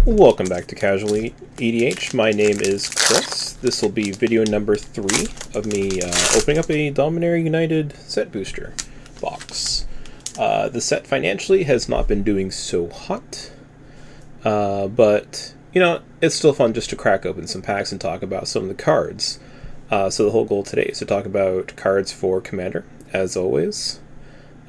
Welcome back to Casual EDH. My name is Chris. This will be video number 3 of me opening up a Dominaria United set booster box. The set financially has not been doing so hot, but you know, it's still fun just to crack open some packs and talk about some of the cards. So the whole goal today is to talk about cards for Commander, as always.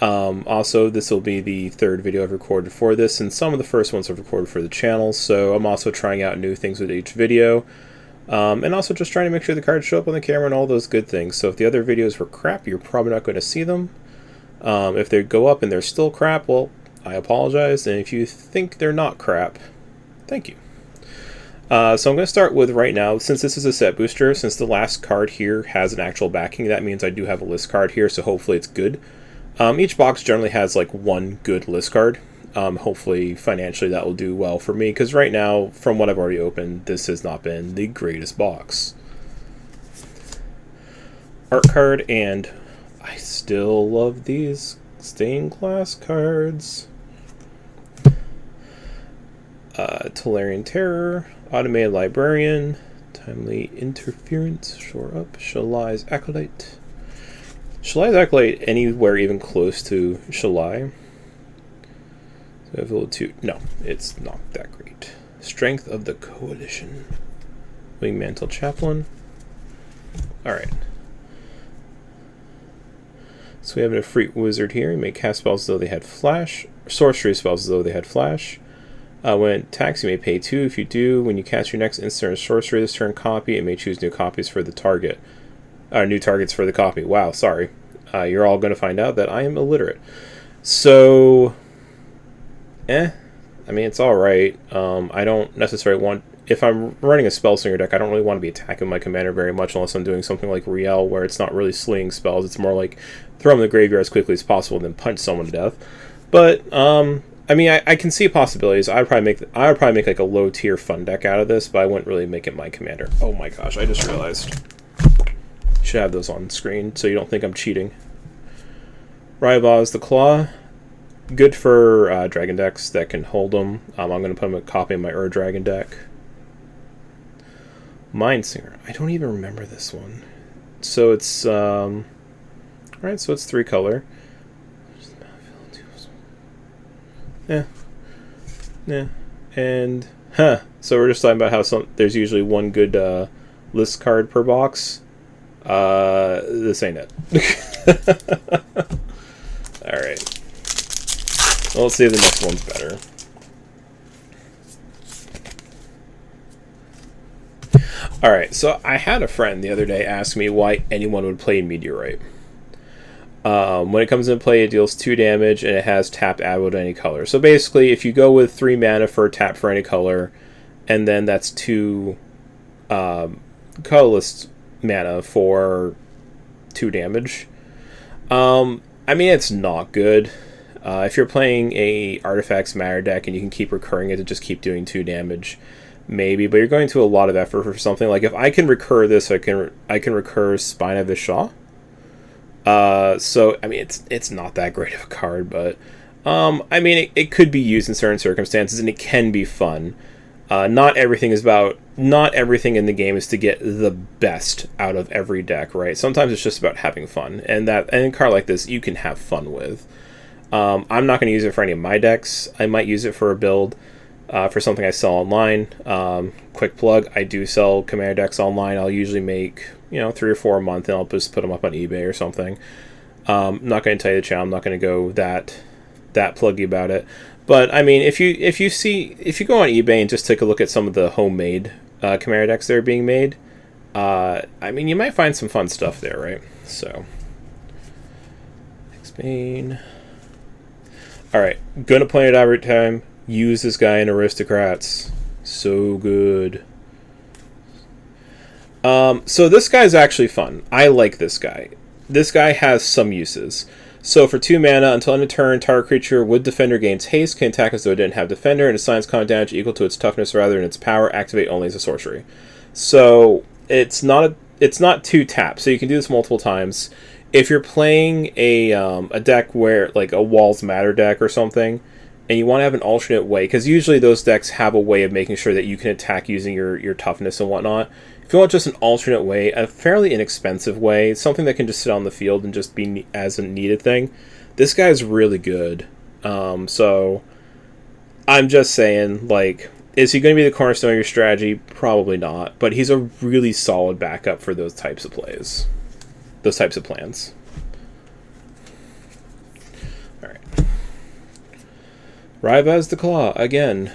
Also, this will be the third video I've recorded for this, and some of the first ones I've recorded for the channel, so I'm also trying out new things with each video, and also just trying to make sure the cards show up on the camera and all those good things. So if the other videos were crap, you're probably not going to see them. If they go up and they're still crap, well, I apologize, and if you think they're not crap, thank you. So I'm going to start with right now, since this is a set booster, since the last card here has an actual backing, that means I do have a list card here, so hopefully it's good. Each box generally has like one good list card. Hopefully financially that will do well for me, because right now, from what I've already opened, this has not been the greatest box. Art card, and I still love these stained glass cards. Tolarian Terror, Automated Librarian, Timely Interference, Shore Up, Shalai's Acolyte. Shalai's Acolyte anywhere even close to Shalai? So level 2. No, it's not that great. Strength of the Coalition. Wingmantle Chaplain. Alright. So we have an Efreet Wizard here. You may cast spells as though they had Flash. Sorcery spells as though they had Flash. When it attacks, you may pay 2. If you do, when you cast your next instant or sorcery this turn copy, it may choose new copies for the target. New targets for the copy. Wow, sorry. You're all going to find out that I am illiterate. So, I mean, it's alright. I don't necessarily want... If I'm running a Spellslinger deck, I don't really want to be attacking my commander very much unless I'm doing something like Riel, where it's not really slinging spells. It's more like throw them in the graveyard as quickly as possible and then punch someone to death. But, I mean, I can see possibilities. I would probably make like a low-tier fun deck out of this, but I wouldn't really make it my commander. Oh my gosh, I just realized... Should have those on screen so you don't think I'm cheating. Ryabaz the Claw. Good for dragon decks that can hold them. I'm going to put them a copy of my Dragon deck. Mindsinger. I don't even remember this one. So it's alright, so it's 3 color. Yeah. And so we're just talking about how there's usually one good list card per box. This ain't it. Alright. Well, let's see if the next one's better. Alright, so I had a friend the other day ask me why anyone would play Meteorite. When it comes into play, it deals 2 damage, and it has tap add to any color. So basically, if you go with 3 mana for tap for any color, and then that's 2 colorless mana for 2 damage. I mean, it's not good. If you're playing a Artifacts Matter deck and you can keep recurring it to just keep doing 2 damage, maybe, but you're going to a lot of effort for something. Like if I can recur this, I can recur Spine of Vishal. So I mean, it's not that great of a card, but I mean, it could be used in certain circumstances, and it can be fun. Not everything in the game is to get the best out of every deck, right? Sometimes it's just about having fun, and a card like this you can have fun with. I'm not going to use it for any of my decks. I might use it for a build, for something I sell online. Quick plug: I do sell Commander decks online. I'll usually make 3 or 4 a month, and I'll just put them up on eBay or something. I'm not going to tell you the channel. I'm not going to go that pluggy about it. But I mean, if you go on eBay and just take a look at some of the homemade Commander decks that are being made, I mean, you might find some fun stuff there, right? So, X-Bane. Alright, gonna point it out every time. Use this guy in Aristocrats. So good. So this guy's actually fun. I like this guy. This guy has some uses. So for 2 mana, until end of turn, target creature with Defender gains haste, can attack as though it didn't have Defender, and assigns combat damage equal to its toughness rather than its power. Activate only as a sorcery. So it's not 2 taps, so you can do this multiple times. If you're playing a deck where, like a Walls Matter deck or something, and you want to have an alternate way, because usually those decks have a way of making sure that you can attack using your toughness and whatnot. If you want just an alternate way, a fairly inexpensive way, something that can just sit on the field and just be as a needed thing, this guy's really good. So I'm just saying, like, is he going to be the cornerstone of your strategy? Probably not, but he's a really solid backup for those types of plays, those types of plans. All right. Rivaz the Claw, again.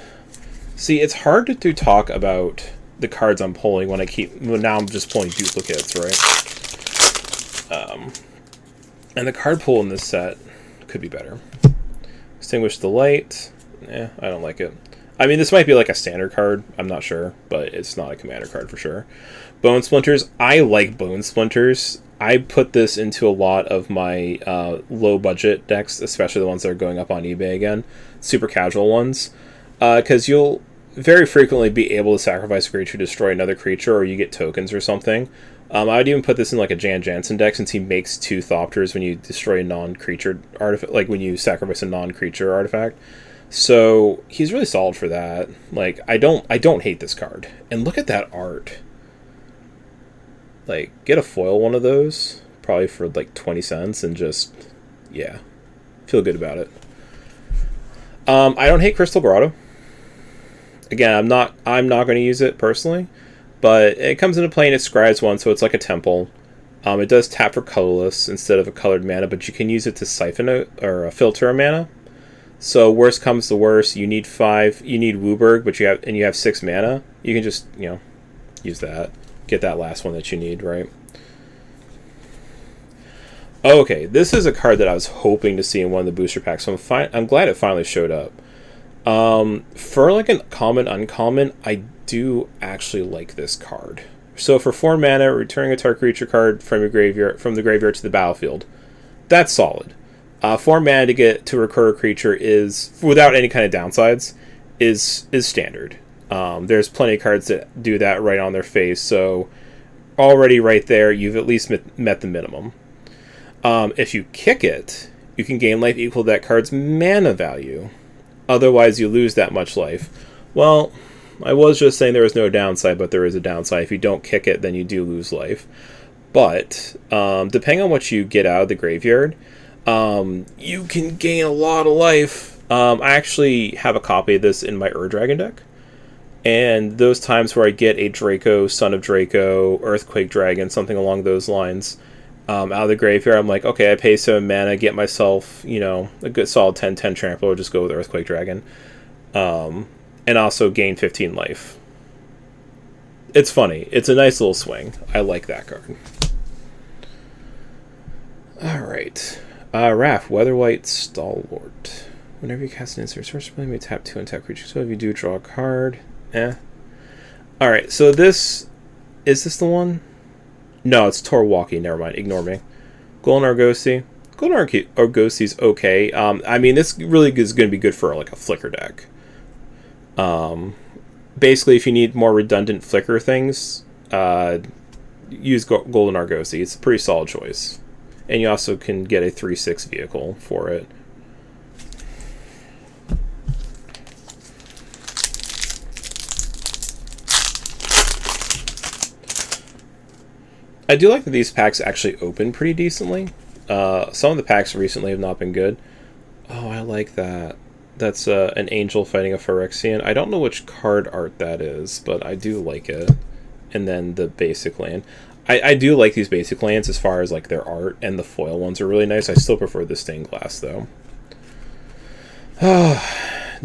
See, it's hard to talk about the cards I'm pulling when now I'm just pulling duplicates, right? And the card pool in this set could be better. Extinguish the Light. I don't like it. I mean, this might be like a standard card. I'm not sure, but it's not a commander card for sure. Bone Splinters. I like Bone Splinters. I put this into a lot of my low-budget decks, especially the ones that are going up on eBay again. Super casual ones. Because you'll very frequently be able to sacrifice a creature to destroy another creature, or you get tokens or something. I would even put this in like a Jan Jansen deck, since he makes 2 Thopters when you destroy a non-creature artifact, like when you sacrifice a non-creature artifact. So he's really solid for that. Like, I don't hate this card. And look at that art. Like, get a foil one of those, probably for like 20 cents, and just, yeah, feel good about it. I don't hate Crystal Grotto. Again, I'm not going to use it personally, but it comes into play and it scries 1, so it's like a temple. It does tap for colorless instead of a colored mana, but you can use it to siphon or filter a mana. So worst comes to worst, you need 5. You need Wooburg, but you have 6 mana. You can just, use that. Get that last one that you need, right? Okay, this is a card that I was hoping to see in one of the booster packs, so I'm glad it finally showed up. For like a common uncommon, I do actually like this card. So for 4 mana, returning a target creature card from the graveyard to the battlefield. That's solid. 4 mana to recur a creature is, without any kind of downsides, is standard. There's plenty of cards that do that right on their face, so already right there, you've at least met the minimum. If you kick it, you can gain life equal to that card's mana value. Otherwise, you lose that much life. Well, I was just saying there was no downside, but there is a downside. If you don't kick it, then you do lose life. But, depending on what you get out of the graveyard, you can gain a lot of life. I actually have a copy of this in my Dragon deck. And those times where I get a Draco, Son of Draco, Earthquake Dragon, something along those lines, out of the graveyard, I'm like, okay, I pay 7 mana, get myself, a good solid 10/10 trample, or just go with Earthquake Dragon. And also gain 15 life. It's funny. It's a nice little swing. I like that card. Alright. Raph, Weatherwhite Stalwart. Whenever you cast an instant source play, you may tap 2 untap creatures. So if you do, draw a card. Alright, so is this the one? No, it's Torwalkie, never mind, ignore me. Golden Argosy. Golden Argosy's okay. I mean, this really is going to be good for like a Flicker deck. Basically, if you need more redundant Flicker things, use Golden Argosy. It's a pretty solid choice. And you also can get a 3/6 vehicle for it. I do like that these packs actually open pretty decently. Some of the packs recently have not been good. Oh, I like that. That's an angel fighting a Phyrexian. I don't know which card art that is, but I do like it. And then the basic land. I do like these basic lands as far as like their art, and the foil ones are really nice. I still prefer the stained glass though.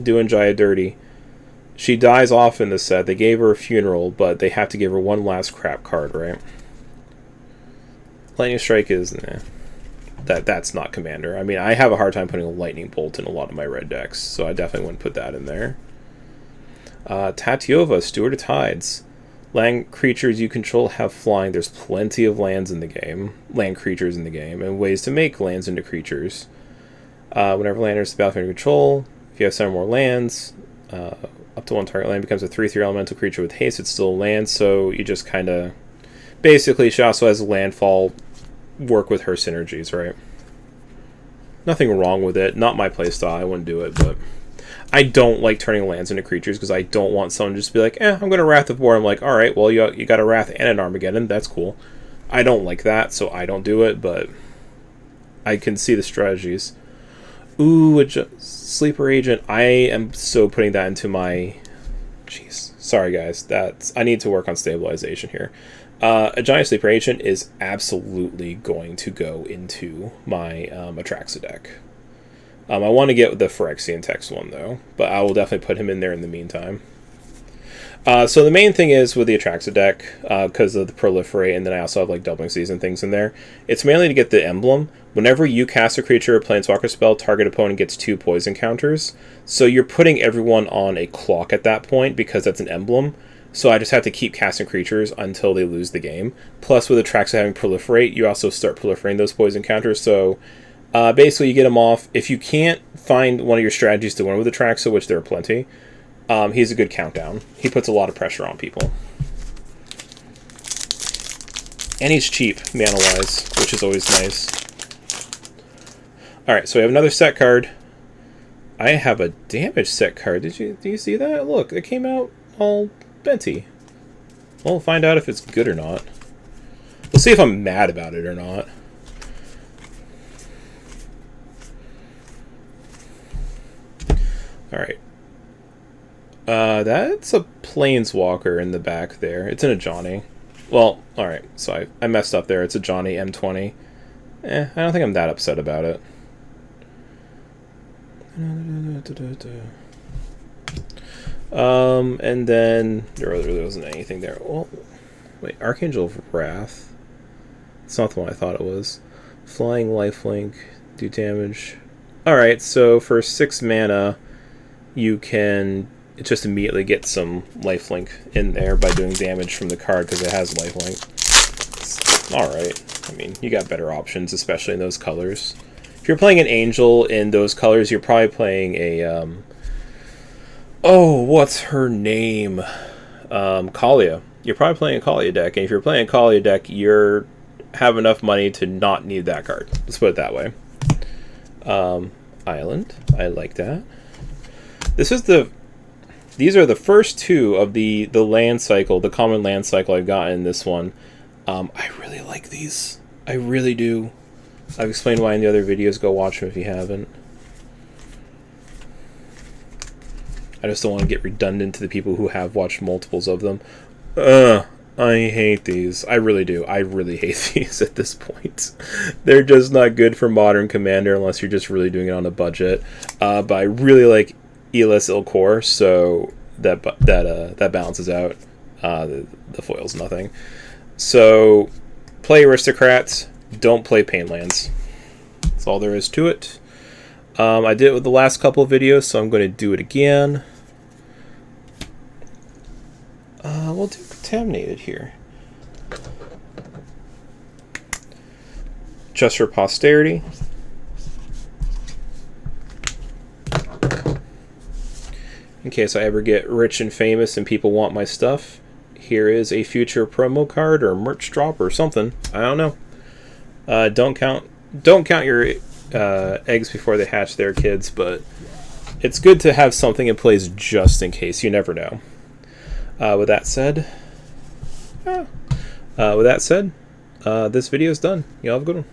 Doing Jaya dirty. She dies off in the set. They gave her a funeral, but they have to give her one last crap card, right? Lightning Strike is that's not Commander. I mean, I have a hard time putting a Lightning Bolt in a lot of my red decks, so I definitely wouldn't put that in there. Tatyova, Steward of Tides. Land creatures you control have flying. There's plenty of land creatures in the game, and ways to make lands into creatures. Whenever land enters the battlefield under control, if you have 7 more lands, up to 1 target land becomes a 3/3 elemental creature with haste. It's still land, so you just kind of... Basically, she also has landfall work with her synergies, right? Nothing wrong with it. Not my playstyle. I wouldn't do it, but... I don't like turning lands into creatures because I don't want someone to just be like, I'm going to Wrath of War. I'm like, all right, well, you got a Wrath and an Armageddon. That's cool. I don't like that, so I don't do it, but I can see the strategies. Ooh, Sleeper Agent. I am so putting that into my... Jeez. Sorry, guys. I need to work on stabilization here. A Giant Sleeper Agent is absolutely going to go into my Atraxa deck. I want to get the Phyrexian text one, though, but I will definitely put him in there in the meantime. So the main thing is with the Atraxa deck, because of the Proliferate, and then I also have like Doubling Season things in there, it's mainly to get the emblem. Whenever you cast a creature or planeswalker spell, target opponent gets 2 poison counters. So you're putting everyone on a clock at that point because that's an emblem. So I just have to keep casting creatures until they lose the game. Plus with Atraxa having Proliferate, you also start proliferating those poison counters. So basically you get them off. If you can't find one of your strategies to win with Atraxa, which there are plenty, he's a good countdown. He puts a lot of pressure on people. And he's cheap, mana-wise, which is always nice. Alright, so we have another set card. I have a damage set card. Do you see that? Look, it came out all benty. We'll find out if it's good or not. We'll see if I'm mad about it or not. Alright. That's a Planeswalker in the back there. It's in a Johnny. Well, alright, so I messed up there. It's a Johnny M20. I don't think I'm that upset about it. And then there really wasn't anything there. Well, wait, Archangel of Wrath. It's not the one I thought it was. Flying Lifelink, do damage. Alright, so for 6 mana, you can just immediately get some lifelink in there by doing damage from the card because it has lifelink. Alright. I mean, you got better options, especially in those colors. If you're playing an Angel in those colors, you're probably playing a, oh, what's her name? Kalia. You're probably playing a Kalia deck, and if you're playing a Kalia deck, you have enough money to not need that card. Let's put it that way. Island. I like that. These are the first 2 of the land cycle, the common land cycle I've gotten in this one. I really like these. I really do. I've explained why in the other videos. Go watch them if you haven't. I just don't want to get redundant to the people who have watched multiples of them. I hate these. I really do. I really hate these at this point. They're just not good for Modern Commander unless you're just really doing it on a budget. But I really like Elis Ilkor, so that balances out. The foil's nothing. So play Aristocrats. Don't play Painlands. That's all there is to it. I did it with the last couple of videos, so I'm going to do it again. We'll do Contaminated here. Just for posterity. In case I ever get rich and famous and people want my stuff, here is a future promo card or merch drop or something. I don't know. Don't count your eggs before they hatch there, kids, but it's good to have something in place just in case. You never know. With that said, this video is done. You all have a good one.